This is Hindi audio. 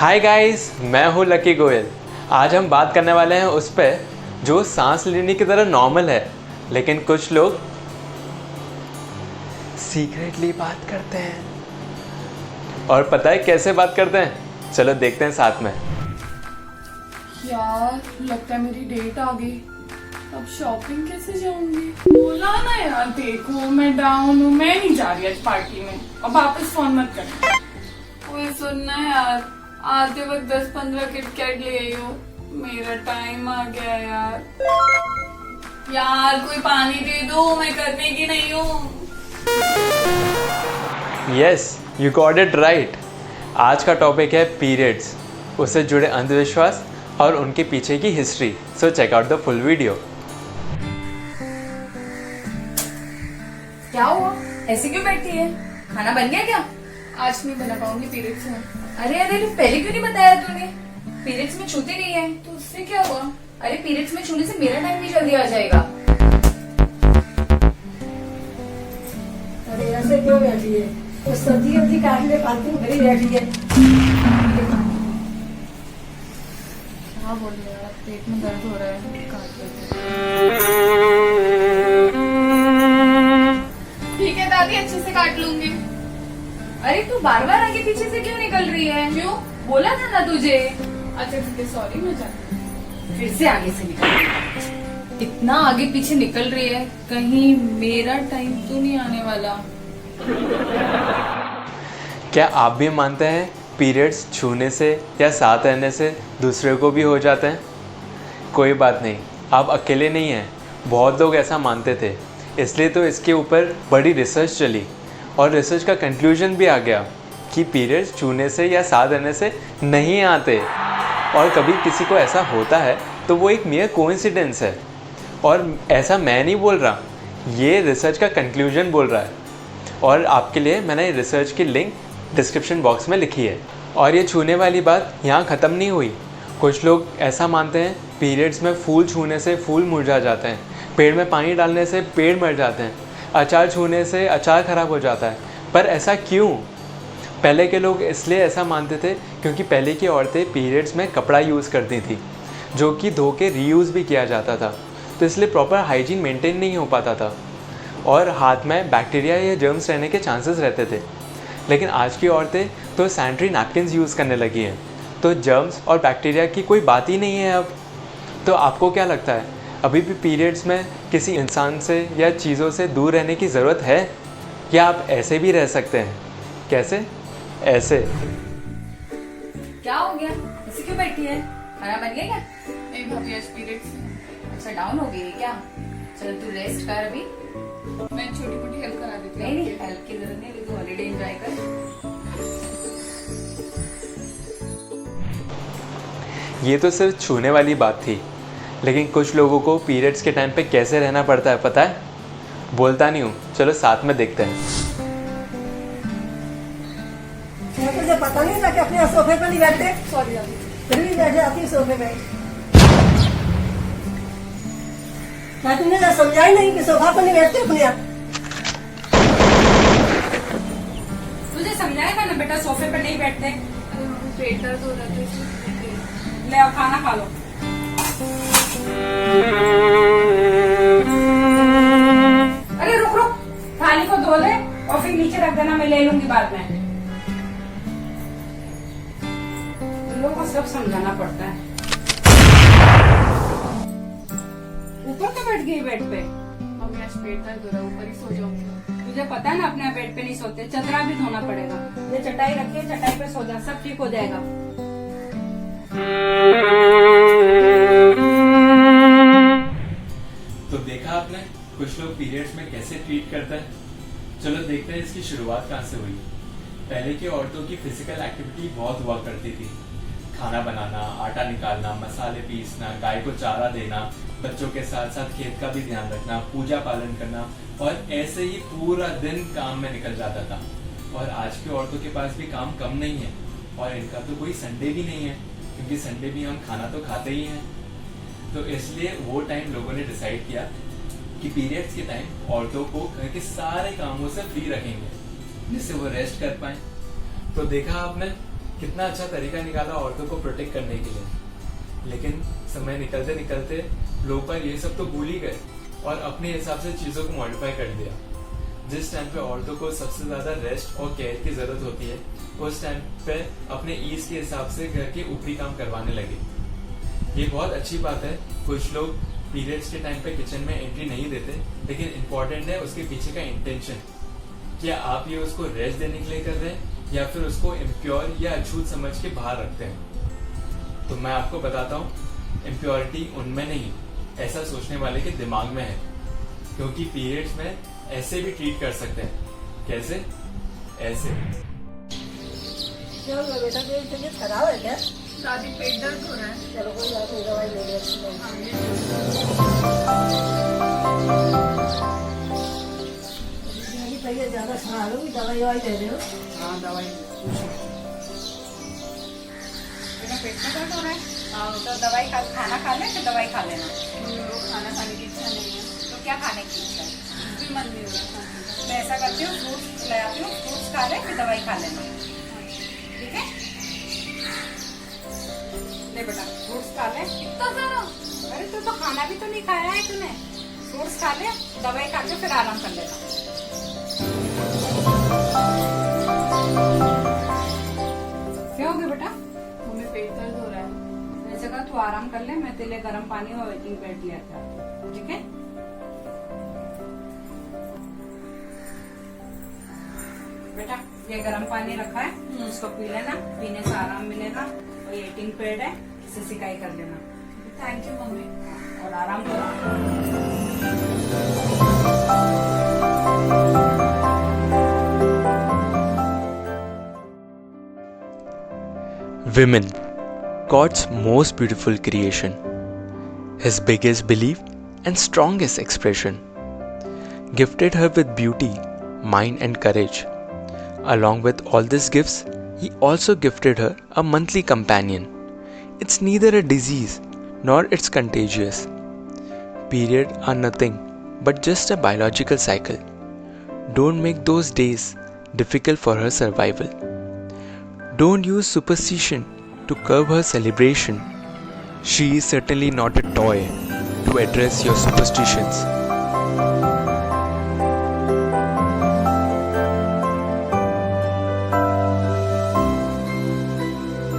हाय गाइस, मैं हूँ लकी गोयल। आज हम बात करने वाले हैं उस पर जो सांस लेने की तरह नॉर्मल है, लेकिन कुछ लोग सीक्रेटली बात करते हैं। और पता है कैसे बात करते हैं? चलो देखते हैं साथ में। यार लगता है मेरी डेट आ गई। अब शॉपिंग कैसे जाऊंगी? बोला ना यार, देखो मैं डाउन हूँ, मैं नहीं जा रही आज पार्टी में। अब वापस फोन मत करना। कोई सुनना यार, आते वक्त 10-15 किटकैट ले आई हो। मेरा टाइम आ गया यार। यार कोई पानी दे दो, मैं करने की नहीं हूँ। Yes, you got it right. आज का टॉपिक है पीरियड्स, उससे जुड़े अंधविश्वास और उनके पीछे की history. So check out the full video. क्या हुआ? ऐसे क्यों बैठी है? खाना बन गया क्या? आज नहीं बना पाऊंगी, पीरियड्स में। अरे पहले क्यों नहीं बताया तूने? पीरियड्स में छूती नहीं है। तो उससे क्या हुआ? अरे पीरियड्स में छूने से मेरा टाइम भी जल्दी आ जाएगा। अरे ऐसे क्यों बैठी है? तो सब्जी वब्जी काट ले, फालतू भरी बैठी है। हाँ बोल रहे यार, पेट में दर्द हो रहा है, काट देते। ठीक है दादी, अच्छे से काट लूंगी। अरे तू बार बार आगे पीछे से क्यों निकल रही है? क्यों? बोला था ना तुझे। अच्छा ठीक है, सॉरी, मैं जाती हूँ। फिर से आगे से निकल रही है। इतना आगे पीछे निकल रही है, कहीं मेरा टाइम तो नहीं आने वाला। क्या आप भी मानते हैं पीरियड्स छूने से या साथ रहने से दूसरे को भी हो जाते हैं? कोई बात नहीं, आप अकेले नहीं हैं। बहुत लोग ऐसा मानते थे, इसलिए तो इसके ऊपर बड़ी रिसर्च चली और रिसर्च का कंक्लूजन भी आ गया कि पीरियड्स छूने से या साथ रहने से नहीं आते। और कभी किसी को ऐसा होता है तो वो एक मियर कोइंसिडेंस है। और ऐसा मैं नहीं बोल रहा, ये रिसर्च का कंक्लूजन बोल रहा है। और आपके लिए मैंने रिसर्च की लिंक डिस्क्रिप्शन बॉक्स में लिखी है। और ये छूने वाली बात यहाँ ख़त्म नहीं हुई। कुछ लोग ऐसा मानते हैं पीरियड्स में फूल छूने से फूल मुरझा जाते हैं, पेड़ में पानी डालने से पेड़ मर जाते हैं, अचार छूने से अचार ख़राब हो जाता है। पर ऐसा क्यों? पहले के लोग इसलिए ऐसा मानते थे क्योंकि पहले की औरतें पीरियड्स में कपड़ा यूज़ करती थी, जो कि धो के रीयूज़ भी किया जाता था। तो इसलिए प्रॉपर हाइजीन मेंटेन नहीं हो पाता था और हाथ में बैक्टीरिया या जर्म्स रहने के चांसेस रहते थे। लेकिन आज की औरतें तो सैनिटरी नैपकिन्स यूज़ करने लगी हैं, तो जर्म्स और बैक्टीरिया की कोई बात ही नहीं है अब। तो आपको क्या लगता है, अभी भी पीरियड्स में किसी इंसान से या चीज़ों से दूर रहने की ज़रूरत है, या आप ऐसे भी रह सकते हैं? कैसे? ऐसे। क्या हो गया? ऐसे क्यों बैठी है? खाना बन गया क्या? नहीं भाभी, आज पीरियड्स है। अच्छा डाउन हो गई है क्या? चल तू रेस्ट कर अभी। मैं छोटी मोटी हेल्प करा देती हूँ। नहीं हेल्प की जरूरत नहीं, तू हॉलीडे एंजॉय कर। ये तो सिर्फ छूने वाली बात थी, लेकिन कुछ लोगों को पीरियड्स के टाइम पे कैसे रहना पड़ता है पता है? बोलता नहीं हूँ, चलो साथ में देखते हैं। क्या तुझे पता नहीं था कि अपने सोफे पर नहीं बैठते? सॉरी दादी। फिर भी बैठे अपने सोफे पे। क्या तुमने ना समझा ही नहीं कि सोफा पर नहीं बैठते अपने आप? तुझे समझाया था ना बेटा, सोफे पर नहीं बैठते। अरे मम्मी, पेट दर्द हो रहा था इसलिए। ले आओ खाना खा लो। अरे रुक रुक, थाली को धो ले और फिर नीचे रख देना, मैं ले लूंगी बाद में। इन लोगों को सब समझाना पड़ता है। ऊपर तो बैठ गई बेड पे। मम्मी आज पेट दर्द हो रहा है, ऊपर ही सो जाऊंगी। तुझे पता है ना अपने बेड पे नहीं सोते, चदरा भी धोना पड़ेगा। ये चटाई रखिए, चटाई पे सो जा, सब ठीक हो जाएगा। तो देखा आपने कुछ लोग पीरियड्स में कैसे ट्रीट करते हैं। चलो देखते हैं इसकी शुरुआत कहाँ से हुई। पहले की औरतों की फिजिकल एक्टिविटी बहुत हुआ करती थी। खाना बनाना, आटा निकालना, मसाले पीसना, गाय को चारा देना, बच्चों के साथ साथ खेत का भी ध्यान रखना, पूजा पालन करना, और ऐसे ही पूरा दिन काम में निकल जाता था। और आज की औरतों के पास भी काम कम नहीं है, और इनका तो कोई संडे भी नहीं है, क्योंकि संडे भी हम खाना तो खाते ही हैं। तो इसलिए वो टाइम लोगों ने डिसाइड किया कि पीरियड्स के टाइम औरतों को घर के सारे कामों से फ्री रखेंगे, जिससे वो रेस्ट कर पाए। तो देखा आपने कितना अच्छा तरीका निकाला औरतों को प्रोटेक्ट करने के लिए, लेकिन समय निकलते निकलते लोग पर ये सब तो भूल ही गए और अपने हिसाब से चीजों को मॉडिफाई कर दिया। जिस टाइम पे औरतों को सबसे ज्यादा रेस्ट और केयर की जरूरत होती है, उस टाइम पे अपने ईज के हिसाब से घर के ऊपरी काम करवाने लगे। ये बहुत अच्छी बात है। कुछ लोग पीरियड्स के टाइम पे किचन में एंट्री नहीं देते, लेकिन इम्पोर्टेंट है उसके पीछे का इंटेंशन। क्या आप ये उसको रेस्ट देने के लिए कर रहे हैं या फिर उसको इम्प्योर या अछूत समझ के बाहर रखते हैं? तो मैं आपको बताता हूँ, इम्प्योरिटी उनमें नहीं, ऐसा सोचने वाले के दिमाग में है। क्योंकि पीरियड्स में ऐसे भी ट्रीट कर सकते हैं। कैसे? ऐसे। क्या हुआ बेटा, कोई तबीयत खराब है क्या? दादी पेट दर्द हो रहा है। चलो कोई बात नहीं, दवाई ले लेती हूँ। मेरी तबीयत ज्यादा खराब होगी, दवाई ले रहे हो? हाँ दवाई। मेरा पेट में दर्द हो रहा है। हाँ तो दवाई खाना खा ले, फिर दवाई खा लेना। वो खाना खाने की इच्छा नहीं है, तो क्या खाने की इच्छा है? भी मन नहीं हो रहा खाने का। मैं ऐसा करती हूँ, फ्रूट्स ले आती हूँ, फ्रूट्स खा ले, फिर दवाई खा लेना। ठीक है? ले बेटा, फ्रूट्स खा ले। इतना सारा? अरे तू तो खाना भी तो नहीं खाया है तूने। फ्रूट्स खा ले, दवाई खा के फिर आराम कर लेना। क्या हो गया बेटा? मम्मी पेट दर्द हो रहा है। ऐसे का तू आराम कर ले, मैं तेरे लिए गर्म पानी और वेटिंग बेड ले आता हूँ। ठीक है? बेटा ये गर्म पानी रखा है, उसको पी लेना, पीने से आराम मिलेगा। और ये ईटिंग पैड है, इसे सिकाई कर लेना। Thank you mummy. और आराम करो। Women, God's most beautiful creation, His biggest belief and strongest expression, gifted her with beauty, mind and courage. Along with all these gifts, He also gifted her a monthly companion. It's neither a disease nor it's contagious. Periods are nothing but just a biological cycle. Don't make those days difficult for her survival. Don't use superstition to curb her celebration. She is certainly not a toy to address your superstitions.